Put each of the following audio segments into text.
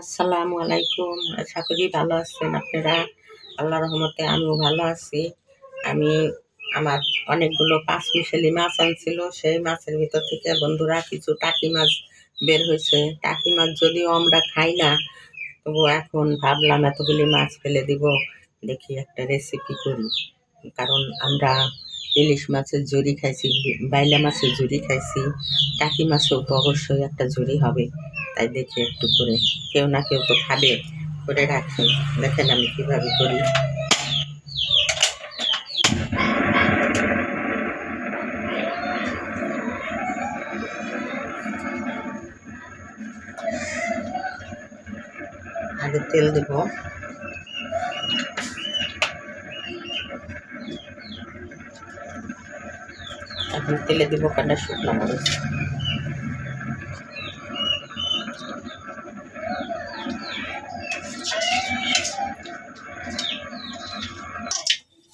আসসালামু আলাইকুম। আশা করি ভালো আছেন আপনারা। আল্লাহর রহমতে আমিও ভালো আছি। আমি আমার অনেকগুলো পাঁচমিশালি মাছ আনছিল, সেই মাছের ভিতর থেকে বন্ধুরা কিছু টাকি মাছ বের হয়েছে। টাকি মাছ যদিও আমরা খাই না, তবু এখন ভাবলাম এতগুলি মাছ ফেলে দিব, দেখি একটা রেসিপি করি। কারণ আমরা ইলিশ মাছের ঝুরি খাইছি, বাইলা মাছের ঝুরি খাইছি, টাকি মাছেও তো অবশ্যই একটা ঝুরি হবে। তাই দেখি একটু করে, কেউ না কেউ তো খাবে, করে রাখি। দেখেন আমি কিভাবে করি। আগে তেল দেব, এখন তেলে দিব কটা শুকনো মরিচ।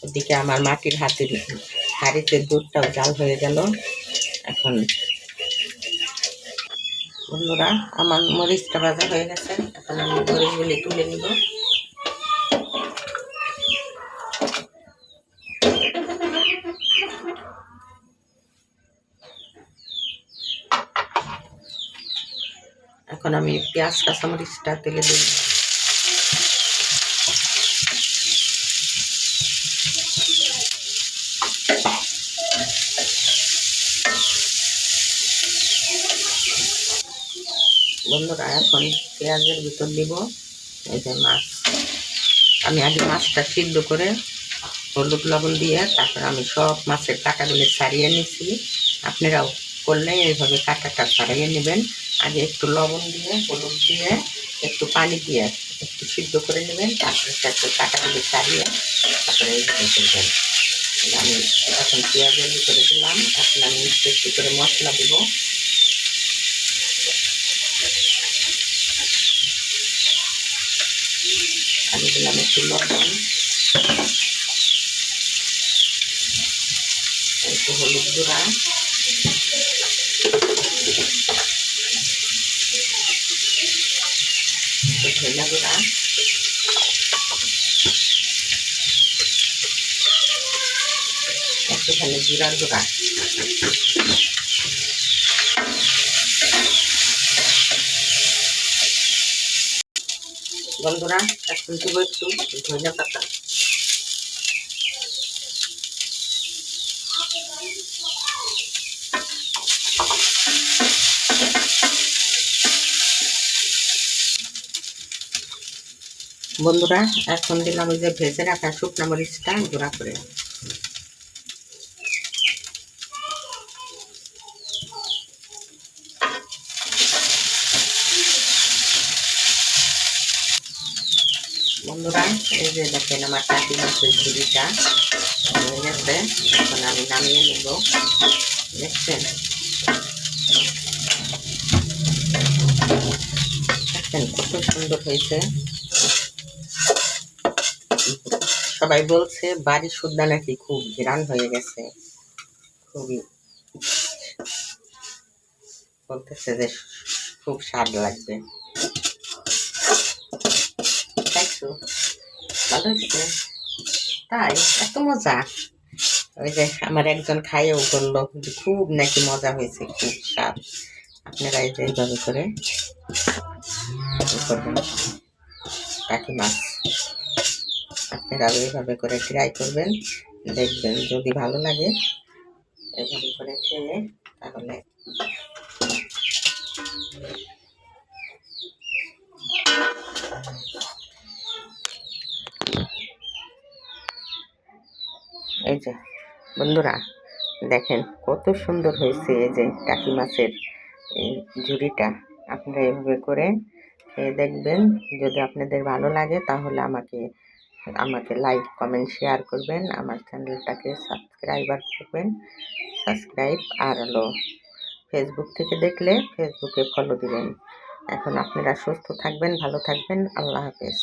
ওদিকে আমার মাটির হাঁড়িতে দুধটাও জাল হয়ে গেল। এখন বন্ধুরা, আমার মরিচটা ভাজা হয়ে গেছে, এখন আমি মরিচগুলি তুলে নিব। এখন আমি পেঁয়াজ কাঁচামরিচটা তেলে দিই। বন্ধুরা, এখন পেঁয়াজের ভিতর দিব এই যে মাছ। আমি আগে মাছটা সিদ্ধ করে হলুদ লবণ দিয়ে তারপর আমি সব মাছের কাঁটাগুলি ছাড়িয়ে নিছি। আপনারাও করলে এইভাবে কাঁটাটা ছাড়িয়ে নেবেন। আগে একটু লবণ দিয়ে, হলুদ দিয়ে, একটু পানি দিয়ে একটু সিদ্ধ করে নেবেন, তারপরে একটু কাঁটাগুলি ছাড়িয়ে তারপরে এইভাবে করবেন। আমি এখন পেঁয়াজের ভিতরে দিলাম। এখন আমি একটু করে মশলা দেবো। আমি দিলাম একটু লবণ, একটু হলুদ গুঁড়া, একটু ধনিয়া গুঁড়া, একটুখানি জিরার গুঁড়া। বন্ধুরা, এখন দেব একটু ধনিয়া পাতা। বন্ধুরা, এখন দিলাম ওই যে ভেজে রাখা শুকনো মরিচটা গুঁড়া করে। বন্ধুরা, এই যে দেখেন আমার টাকি মাছের ঝুড়িটা হয়ে গেছে। এখন আমি নামিয়ে নেব। দেখছেন দেখছেন কত সুন্দর হয়েছে। সবাই বলছে বাড়ি সুদ্ধা নাকি খুব ঘেরান হয়ে গেছে, খুবই বলতেছে যে খুব স্বাদ লাগবে। খাইছো? ভালো হচ্ছে? তাই এত মজা? ওই যে আমার একজন খাইয়েও বললো যে খুব নাকি মজা হয়েছে, খুব স্বাদ। আপনারা এই যে এইভাবে করে করবেন টাকি মাছ। আপনারা এইভাবে করে ট্রাই করবেন, দেখবেন যদি ভালো লাগে এইভাবে করে খেয়ে। তাহলে এই যে বন্ধুরা, দেখেন কত সুন্দর হয়েছে এই যে টাকি মাছের এই ঝুড়িটা। আপনারা এভাবে করে খেয়ে দেখবেন। যদি আপনাদের ভালো লাগে তাহলে আমাকে আমাকে লাইক কমেন্ট শেয়ার করবেন, আমার চ্যানেলটাকে সাবস্ক্রাইবার করবেন, সাবস্ক্রাইব। আর হলো ফেসবুক থেকে দেখলে ফেসবুকে ফলো দিবেন। এখন আপনারা সুস্থ থাকবেন, ভালো থাকবেন। আল্লাহ হাফেজ।